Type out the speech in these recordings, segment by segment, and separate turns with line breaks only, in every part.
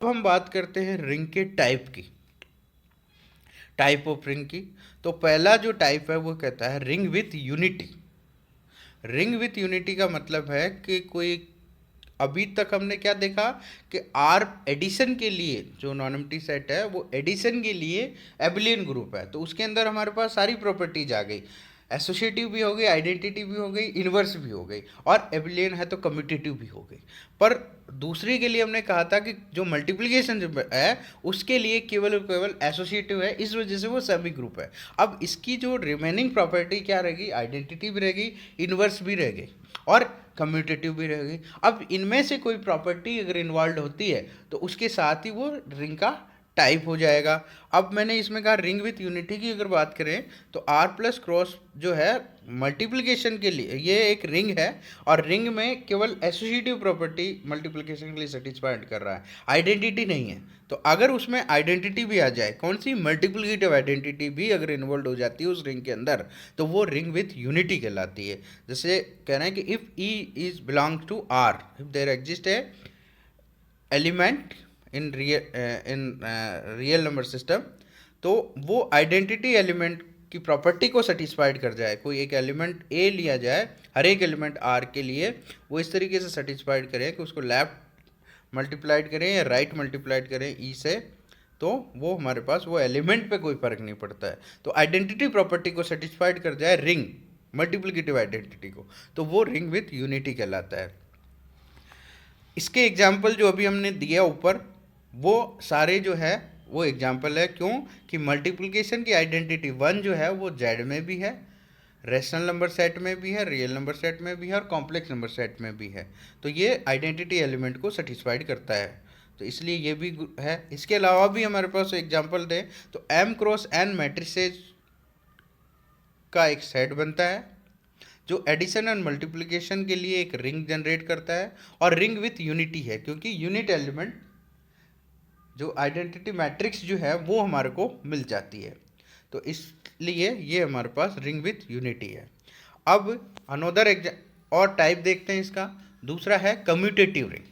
अब हम बात करते हैं रिंग के टाइप की, टाइप ऑफ रिंग की। तो पहला जो टाइप है वो कहता है ring with unity. Ring with unity का मतलब है कि कोई, अभी तक हमने क्या देखा कि आर एडिशन के लिए जो नॉन एम्प्टी सेट है वो एडिशन के लिए एबिलियन ग्रुप है, तो उसके अंदर हमारे पास सारी प्रॉपर्टीज आ गई, एसोसिएटिव भी हो गई, आइडेंटिटी भी हो गई, इन्वर्स भी हो गई, और एबिलियन है तो कम्यूटेटिव भी हो गई। पर दूसरी के लिए हमने कहा था कि जो मल्टीप्लिकेशन है उसके लिए केवल और केवल एसोसिएटिव है, इस वजह से वो सेमी ग्रुप है। अब इसकी जो रिमेनिंग प्रॉपर्टी क्या रहेगी, आइडेंटिटी भी रहेगी, इन्वर्स भी रहेगी और कम्यूटेटिव भी रहेगी। अब इनमें से कोई प्रॉपर्टी अगर इन्वॉल्व होती है तो उसके साथ ही वो रिंग का टाइप हो जाएगा। अब मैंने इसमें कहा रिंग विथ यूनिटी की अगर बात करें तो आर प्लस क्रॉस जो है मल्टीप्लिकेशन के लिए ये एक रिंग है, और रिंग में केवल एसोसिएटिव प्रॉपर्टी मल्टीप्लिकेशन के लिए सेटिस्फाइड कर रहा है, आइडेंटिटी नहीं है। तो अगर उसमें आइडेंटिटी भी आ जाए, कौन सी, मल्टीप्लिकेटिव आइडेंटिटी भी अगर इन्वॉल्व हो जाती है उस रिंग के अंदर, तो वो रिंग विथ यूनिटी कहलाती है। जैसे कह रहे हैं कि if E is belong to R, if there exist a element in real number system, तो वो आइडेंटिटी एलिमेंट की प्रॉपर्टी को सेटिस्फाइड कर जाए। कोई एक एलिमेंट ए लिया जाए, हर एक एलिमेंट आर के लिए वो इस तरीके से सेटिस्फाइड करें कि उसको लेफ्ट मल्टीप्लाइड करें या राइट मल्टीप्लाइड करें ई से, तो वो हमारे पास वो एलिमेंट पे कोई फर्क नहीं पड़ता है। तो आइडेंटिटी प्रॉपर्टी को सेटिस्फाइड कर जाए रिंग, मल्टीप्लिकेटिव आइडेंटिटी को, तो वो रिंग विथ यूनिटी कहलाता है। इसके एग्जाम्पल जो अभी हमने दिया ऊपर, वो सारे जो है वो एग्जाम्पल है। क्यों कि मल्टीप्लिकेशन की आइडेंटिटी वन जो है वो जेड में भी है, रेशनल नंबर सेट में भी है, रियल नंबर सेट में भी है और कॉम्प्लेक्स नंबर सेट में भी है। तो ये आइडेंटिटी एलिमेंट को सेटिस्फाइड करता है, तो इसलिए ये भी है। इसके अलावा भी हमारे पास एग्जाम्पल दें तो एम क्रॉस एन मैट्रिसेज का एक सेट बनता है जो एडिशन एंड मल्टीप्लिकेशन के लिए एक रिंग जनरेट करता है, और रिंग विथ यूनिटी है क्योंकि यूनिट एलिमेंट जो आइडेंटिटी मैट्रिक्स जो है वो हमारे को मिल जाती है, तो इसलिए ये हमारे पास रिंग विथ यूनिटी है। अब अनोदर और टाइप देखते हैं इसका। दूसरा है कम्यूटेटिव रिंग।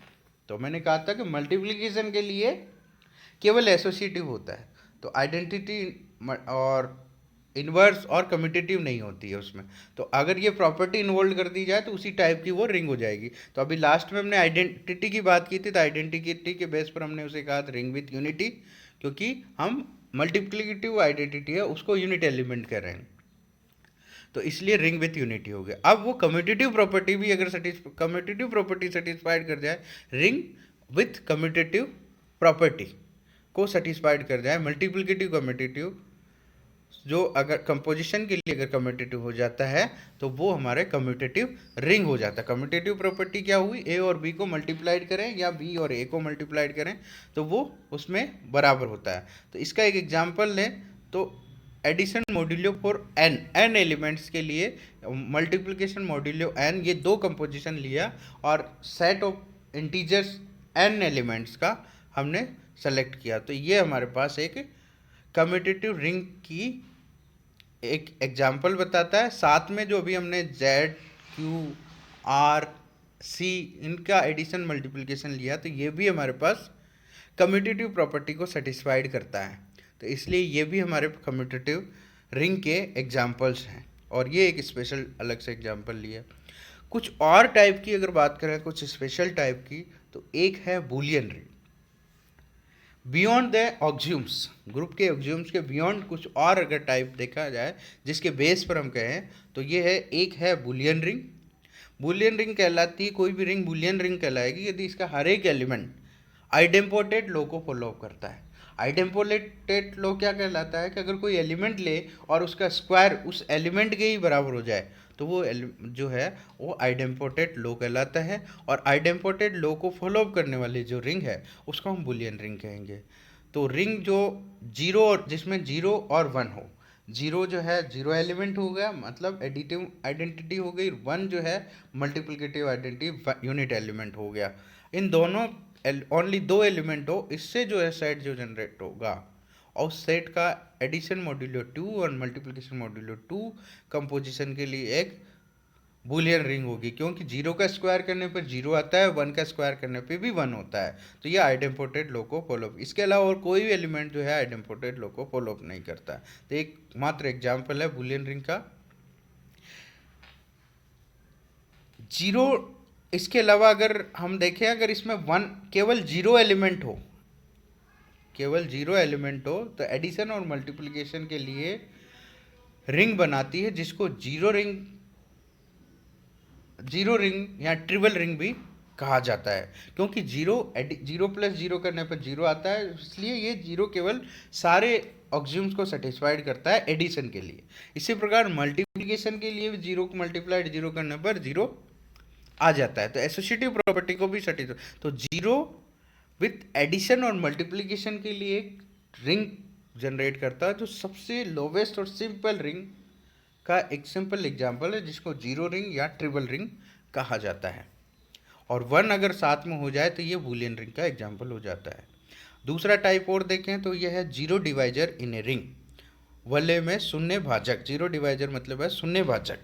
तो मैंने कहा था कि मल्टीप्लिकेशन के लिए केवल एसोसिएटिव होता है, तो आइडेंटिटी और इन्वर्स और कम्यूटेटिव नहीं होती है उसमें। तो अगर ये प्रॉपर्टी इन्वॉल्व कर दी जाए तो उसी टाइप की वो रिंग हो जाएगी। तो अभी लास्ट में हमने आइडेंटिटी की बात की थी, तो आइडेंटिटी के बेस पर हमने उसे कहा था रिंग विथ यूनिटी, क्योंकि हम मल्टीप्लिकेटिव आइडेंटिटी है उसको यूनिट एलिमेंट कर रहे हैं, तो इसलिए रिंग विथ यूनिटी हो गया। अब वो कम्यूटेटिव प्रॉपर्टी भी अगर कम्यूटेटिव प्रॉपर्टी सेटिस्फाइड कर जाए, रिंग विथ कम्यूटेटिव प्रॉपर्टी को सेटिस्फाइड कर जाए, मल्टीप्लिकेटिव कम्यूटेटिव जो अगर कंपोजिशन के लिए अगर कम्यूटेटिव हो जाता है तो वो हमारे कम्यूटेटिव रिंग हो जाता है। कम्यूटेटिव प्रॉपर्टी क्या हुई, ए और बी को मल्टीप्लाइड करें या बी और ए को मल्टीप्लाइड करें तो वो उसमें बराबर होता है। तो इसका एक एग्जांपल लें तो addition modulo for n, n elements के लिए मल्टीप्लिकेशन मॉड्यूलो एन, ये दो कंपोजिशन लिया और set of integers n elements का हमने सेलेक्ट किया, तो ये हमारे पास एक कम्यूटेटिव रिंग की एक एग्जाम्पल बताता है। साथ में जो अभी हमने जेड क्यू आर सी इनका एडिशन मल्टीप्लिकेशन लिया, तो ये भी हमारे पास कम्यूटेटिव प्रॉपर्टी को सेटिस्फाइड करता है, तो इसलिए ये भी हमारे कम्यूटेटिव रिंग के एग्जाम्पल्स हैं, और ये एक स्पेशल अलग से एग्जाम्पल लिया। कुछ और टाइप की अगर बात करें, कुछ स्पेशल टाइप की, तो एक है Boolean ring. Beyond the axioms, group के ऑक्सियम्स के बियॉन्ड कुछ और अगर टाइप देखा जाए जिसके बेस पर हम कहें, तो ये है, एक है बूलियन रिंग। बूलियन रिंग कहलाती है, कोई भी रिंग बूलियन रिंग कहलाएगी यदि इसका हर एक एलिमेंट आइडेम्पोटेड लॉ को फॉलो करता है। आइडेम्पोटेड लॉ क्या कहलाता है कि अगर कोई एलिमेंट ले और उसका स्क्वायर उस एलिमेंट के ही बराबर हो जाए तो वो जो है वो आइडेम्पोटेड लॉ कहलाता है, और आइडेम्पोटेड लॉ को फॉलो करने वाली जो रिंग है उसको हम बुलियन रिंग कहेंगे। तो रिंग जो जीरो, जिसमें जीरो और वन हो, जीरो जो है जीरो एलिमेंट हो गया मतलब एडिटिव आइडेंटिटी हो गई, वन जो है मल्टीप्लिकेटिव आइडेंटिटी यूनिट एलिमेंट हो गया। इन दोनों ओनली दो एलिमेंट हो, इससे जो है सेट जो जनरेट होगा, और उस सेट का एडिशन मॉड्यूलो 2 और मल्टीप्लिकेशन मॉड्यूलो 2 कंपोजिशन के लिए एक बूलियन रिंग होगी, क्योंकि जीरो का स्क्वायर करने पर जीरो आता है, वन का स्क्वायर करने पे भी वन होता है। तो ये आइडेम्पोटेड लॉ को फॉलो, इसके अलावा और कोई भी एलिमेंट जो है आइडेम्पोटेड लॉ को फॉलो नहीं करता है। तो एक मात्र एग्जाम्पल है बूलियन रिंग का जीरो। इसके अलावा अगर हम देखें, अगर इसमें वन केवल जीरो एलिमेंट हो, केवल जीरो एलिमेंट हो, तो एडिशन और मल्टीप्लिकेशन के लिए रिंग बनाती है, जिसको जीरो रिंग या ट्रिपल रिंग भी कहा जाता है, क्योंकि जीरो प्लस जीरो करने पर जीरो आता है, इसलिए ये जीरो केवल सारे ऑक्सिम्स को सेटिस्फाइड करता है एडिशन के लिए। इसी प्रकार मल्टीप्लिकेशन के लिए भी जीरो को मल्टीप्लाइड जीरो करने पर जीरो आ जाता है, तो एसोसिएटिव प्रॉपर्टी को भी सेटिस्फाई। तो जीरो विथ एडिशन और मल्टीप्लिकेशन के लिए एक रिंग जनरेट करता है, जो सबसे लोवेस्ट और सिंपल रिंग का एक सिंपल एग्जांपल है, जिसको जीरो रिंग या ट्रिपल रिंग कहा जाता है। और वन अगर साथ में हो जाए तो ये बूलियन रिंग का एग्जांपल हो जाता है। दूसरा टाइप और देखें तो यह है zero divisor in a ring, वल्ले में शून्य भाजक। जीरो डिवाइजर मतलब है शून्य भाजक।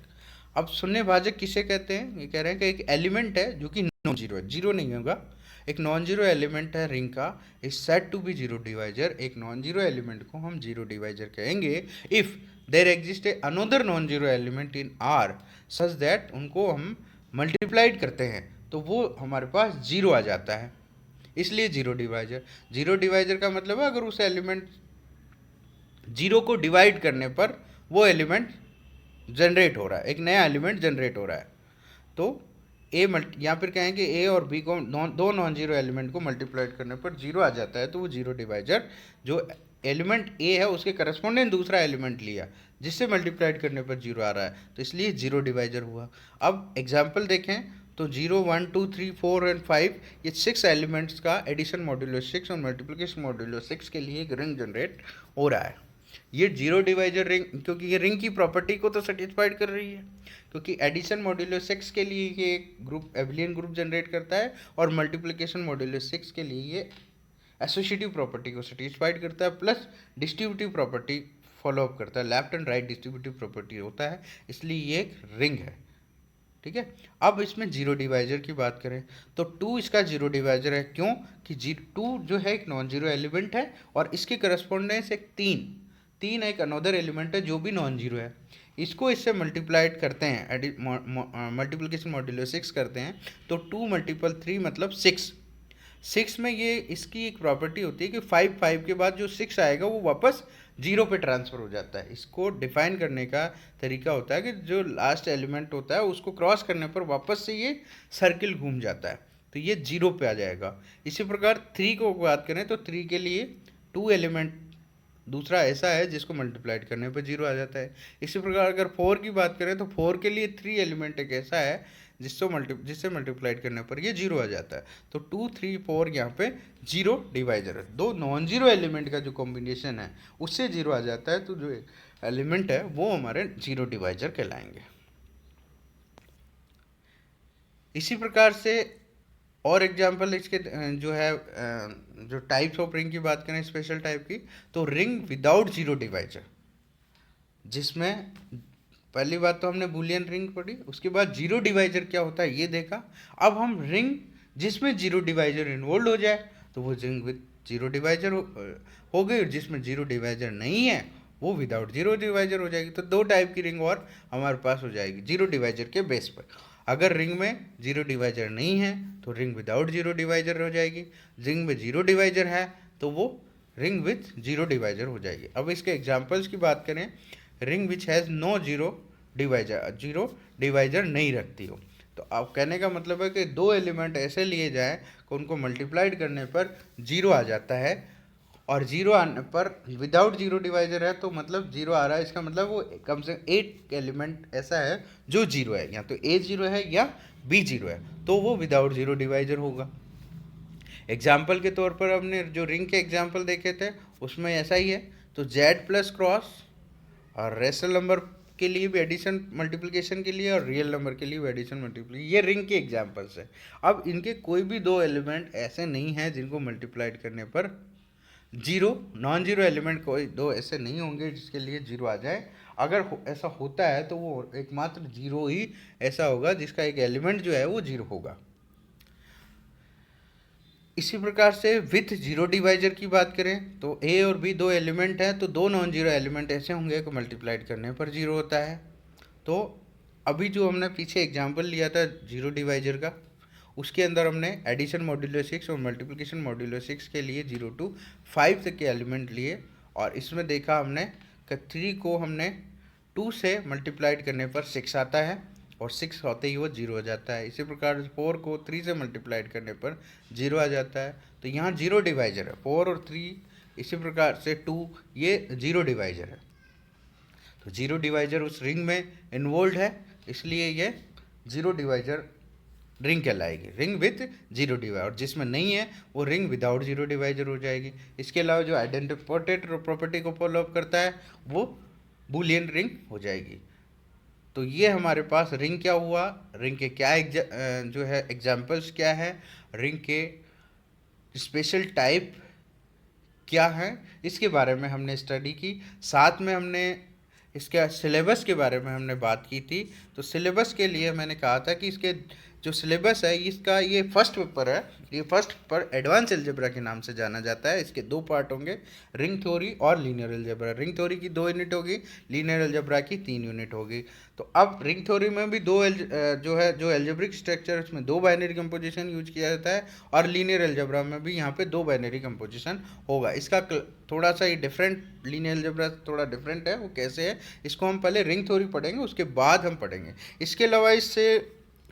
अब शून्य भाजक किसे कहते हैं? ये कह रहे हैं कि एक एलिमेंट है जो कि नॉन जीरो है, जीरो नहीं होगा, एक नॉन जीरो एलिमेंट है रिंग का, is said to be zero divisor. एक नॉन जीरो एलिमेंट को हम जीरो डिवाइजर कहेंगे if there exist a another non zero element in R such that, उनको हम मल्टीप्लाइड करते हैं तो वो हमारे पास जीरो आ जाता है, इसलिए जीरो डिवाइजर। जीरो डिवाइजर का मतलब है अगर उस एलिमेंट जीरो को डिवाइड करने पर वो एलिमेंट जनरेट हो रहा है, एक नया एलिमेंट जनरेट हो रहा है। तो ए या फिर कहेंगे ए और बी को दो नॉन जीरो एलिमेंट को मल्टीप्लाइड करने पर जीरो आ जाता है, तो वो जीरो डिवाइजर। जो एलिमेंट ए है उसके करस्पॉन्डेंट दूसरा एलिमेंट लिया जिससे मल्टीप्लाइड करने पर जीरो आ रहा है, तो इसलिए जीरो डिवाइजर हुआ। अब एग्जाम्पल देखें तो zero, one, two, three, four and five, ये सिक्स एलिमेंट्स का एडिशन मॉड्यूलो सिक्स और मल्टीप्लिकेशन मॉड्यूलो सिक्स के लिए एक रिंग जनरेट हो रहा है। ये जीरो डिवाइजर रिंग, क्योंकि ये रिंग की प्रॉपर्टी को तो सेटिस्फाइड कर रही है, क्योंकि एडिशन मॉड्यूलो सिक्स के लिए ये एक ग्रुप एबिलियन ग्रुप जनरेट करता है, और मल्टीप्लिकेशन मॉड्यूलो सिक्स के लिए ये एसोसिएटिव प्रॉपर्टी को सेटिस्फाइड करता है, plus distributive property follow up करता है, left and right distributive property होता है, इसलिए ये एक रिंग है। ठीक है। अब इसमें जीरो डिवाइजर की बात करें तो टू इसका जीरो डिवाइजर है, क्यों कि टू जो है एक नॉन जीरो एलिमेंट है, और इसके करस्पॉन्डेंस एक तीन एक अनदर एलिमेंट है जो भी नॉन जीरो है। इसको इससे मल्टीप्लाइड करते हैं, मल्टीप्लिकेशन मॉड्यूलो सिक्स करते हैं, तो टू मल्टीपल थ्री मतलब सिक्स। सिक्स में ये इसकी एक प्रॉपर्टी होती है कि फाइव के बाद जो सिक्स आएगा वो वापस जीरो पे ट्रांसफ़र हो जाता है। इसको डिफाइन करने का तरीका होता है कि जो लास्ट एलिमेंट होता है उसको क्रॉस करने पर वापस से ये सर्किल घूम जाता है, तो ये जीरो पे आ जाएगा। इसी प्रकार थ्री को बात करें तो थ्री के लिए टू एलिमेंट दूसरा ऐसा है जिसको मल्टीप्लाइड करने पर जीरो आ जाता है। इसी प्रकार अगर फोर की बात करें तो फोर के लिए थ्री एलिमेंट एक ऐसा है जिससे मल्टीप्लाइड करने पर ये जीरो आ जाता है। तो टू, थ्री, फोर यहाँ पे जीरो डिवाइजर है, दो नॉन जीरो एलिमेंट का जो कॉम्बिनेशन है उससे जीरो आ जाता है, तो जो एलिमेंट है वो हमारे जीरो डिवाइजर कहलाएंगे। इसी प्रकार से और एग्जाम्पल इसके जो है जो टाइप्स ऑफ रिंग की बात करें स्पेशल टाइप की, तो रिंग विदाउट जीरो डिवाइजर, जिसमें पहली बात तो हमने बूलियन रिंग पढ़ी, उसके बाद जीरो डिवाइजर क्या होता है ये देखा। अब हम रिंग जिसमें जीरो डिवाइजर इन्वॉल्व हो जाए तो वो रिंग विद जीरो डिवाइजर हो गई, और जिसमें जीरो डिवाइजर नहीं है वो विदाउट जीरो डिवाइजर हो जाएगी। तो दो टाइप की रिंग और हमारे पास हो जाएगी जीरो डिवाइजर के बेस पर। अगर रिंग में जीरो डिवाइजर नहीं है तो रिंग विदाउट जीरो डिवाइजर हो जाएगी, रिंग में जीरो डिवाइजर है तो वो रिंग विथ जीरो डिवाइजर हो जाएगी। अब इसके एग्जांपल्स की बात करें, ring which has no zero divisor नहीं रखती हो, तो आप कहने का मतलब है कि दो एलिमेंट ऐसे लिए जाएं कि उनको मल्टीप्लाइड करने पर जीरो आ जाता है, और जीरो आने पर विदाउट जीरो डिवाइजर है तो मतलब जीरो आ रहा है, इसका मतलब वो कम से कम एट एलिमेंट ऐसा है जो जीरो है, या तो ए जीरो है या बी जीरो है, तो वो विदाउट जीरो डिवाइजर होगा। एग्जाम्पल के तौर पर हमने जो रिंग के एग्जाम्पल देखे थे उसमें ऐसा ही है, तो जेड प्लस क्रॉस और रेशनल नंबर के लिए भी एडिशन मल्टीप्लिकेशन के लिए, और रियल नंबर के लिए भी एडिशन मल्टीप्लिकेशन, ये रिंग के एग्जाम्पल्स है। अब इनके कोई भी दो एलिमेंट ऐसे नहीं हैं जिनको मल्टीप्लाइड करने पर जीरो, नॉन जीरो एलिमेंट कोई दो ऐसे नहीं होंगे जिसके लिए जीरो आ जाए। अगर ऐसा होता है तो वो एकमात्र जीरो ही ऐसा होगा जिसका एक एलिमेंट जो है वो जीरो होगा। इसी प्रकार से विथ जीरो डिवाइजर की बात करें तो ए और बी दो एलिमेंट हैं, तो दो नॉन जीरो एलिमेंट ऐसे होंगे कि मल्टीप्लाइड करने पर जीरो होता है। तो अभी जो हमने पीछे एग्जांपल लिया था जीरो डिवाइजर का, उसके अंदर हमने एडिशन मॉड्यूलो 6 और मल्टीप्लिकेशन मॉड्यूलो 6 के लिए 0 to 5 तक के एलिमेंट लिए, और इसमें देखा हमने कि 3 को हमने 2 से मल्टीप्लाइड करने पर 6 आता है और 6 होते ही वो 0 हो जाता है। इसी प्रकार 4 को 3 से मल्टीप्लाइड करने पर 0 आ जाता है। तो यहाँ जीरो डिवाइजर है 4 और 3, इसी प्रकार से 2 ये जीरो डिवाइजर है। तो जीरो डिवाइजर उस रिंग में इन्वॉल्व है, इसलिए ये जीरो डिवाइजर रिंग कहलाएगी, रिंग विथ जीरो डिवाइजर। और जिसमें नहीं है वो रिंग विदाउट जीरो डिवाइजर हो जाएगी। इसके अलावा जो आइडेंटिफाइड प्रॉपर्टी को फॉलो अप करता है वो बूलियन रिंग हो जाएगी। तो ये हमारे पास रिंग क्या हुआ, रिंग के क्या जो है एग्जाम्पल्स क्या है, रिंग के स्पेशल टाइप क्या है, इसके बारे में हमने स्टडी की। साथ में हमने इसके सिलेबस के बारे में हमने बात की थी। तो सिलेबस के लिए मैंने कहा था कि इसके जो सिलेबस है इसका ये फर्स्ट पेपर है, ये फर्स्ट पेपर एडवांस अलजेब्रा के नाम से जाना जाता है। इसके दो पार्ट होंगे, रिंग थ्योरी और लीनियर अलजेब्रा। रिंग थ्योरी की 2 यूनिट होगी, लीनियर अलजेब्रा की 3 यूनिट होगी। तो अब रिंग थ्योरी में भी जो एल्जेब्रिक स्ट्रक्चर उसमें 2 बाइनरी कंपोजिशन यूज किया जाता है, और लीनियर अलजेब्रा में भी यहाँ पे 2 बाइनरी कंपोजिशन होगा। इसका थोड़ा सा ही डिफरेंट, लीनियर अलजेब्रा थोड़ा डिफरेंट है, वो कैसे है इसको हम पहले रिंग थ्योरी पढ़ेंगे, उसके बाद हम पढ़ेंगे। इसके अलावा इससे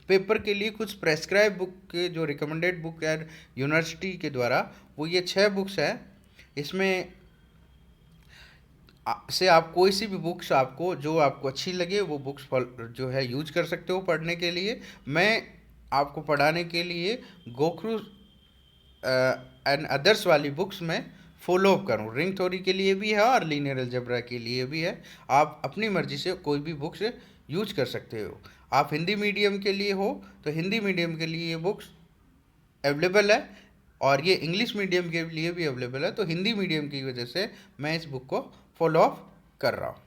पेपर के लिए कुछ प्रेस्क्राइब बुक के जो रिकमेंडेड बुक है यूनिवर्सिटी के द्वारा, वो ये 6 बुक्स है। इसमें से आप कोई सी भी बुक्स आपको जो आपको अच्छी लगे वो बुक्स जो है यूज कर सकते हो पढ़ने के लिए। मैं आपको पढ़ाने के लिए गोखरू एंड अदर्स वाली बुक्स में फॉलो अप करूँ, रिंग थ्योरी के लिए भी है और लीनियर अलजेब्रा के लिए भी है। आप अपनी मर्जी से कोई भी बुक्स यूज कर सकते हो। आप हिंदी मीडियम के लिए हो तो हिंदी मीडियम के लिए ये बुक्स अवेलेबल है, और ये इंग्लिश मीडियम के लिए भी अवेलेबल है। तो हिंदी मीडियम की वजह से मैं इस बुक को फॉलो अप कर रहा हूँ।